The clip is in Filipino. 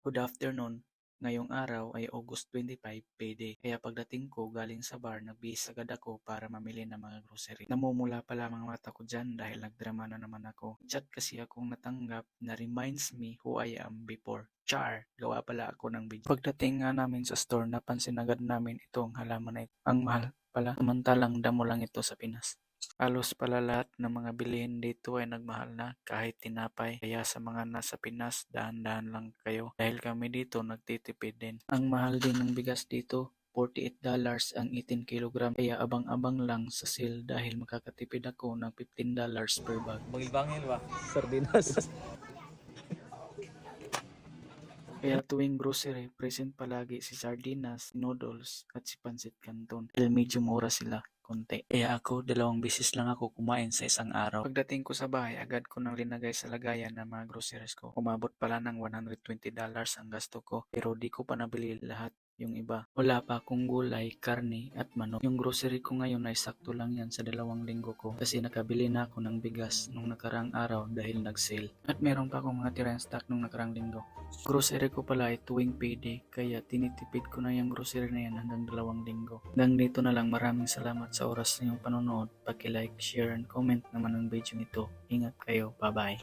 Good afternoon. Ngayong araw ay August 25, payday. Kaya pagdating ko galing sa bar, nagbihis agad ako para mamili ng mga grocery. Namumula pa lamang mata ko dyan dahil nagdrama na naman ako. Chat kasi akong natanggap na reminds me who I am before. Char! Gawa pala ako ng video. Pagdating nga namin sa store, napansin agad namin itong halaman na ito. Ang mahal pala, samantalang damo lang ito sa Pinas. Halos pala lahat ng mga bilihin dito ay nagmahal na kahit tinapay. Kaya sa mga nasa Pinas, dahan-dahan lang kayo dahil kami dito nagtitipid din. Ang mahal din ng bigas dito. $48 ang 18 kilogram kaya abang-abang lang sa sale dahil makakatipid ako ng $15 per bag. Bangil-bangil ba? Sardinas. Kaya tuwing grocery, present palagi si sardinas, noodles at si pancit canton dahil medyo mura sila konti. Kaya ako, 2 beses lang ako kumain sa isang araw. Pagdating ko sa bahay, agad ko nang linagay sa lagayan ng mga groceries ko. Umabot pala ng $120 ang gasto ko pero di ko pa nabili lahat. Yung iba, wala pa akong gulay, karne at manok. Yung grocery ko ngayon ay sakto lang yan sa 2 linggo ko kasi nakabili na ako ng bigas nung nakarang araw dahil nag-sale. At meron pa akong mga tirang stock nung nakarang linggo. Grocery ko pala ay tuwing payday kaya tinitipid ko na yung grocery na yan hanggang 2 linggo. Hanggang dito na lang, maraming salamat sa oras na yung panonood. Paki-like, share and comment naman ang video nito. Ingat kayo, bye bye.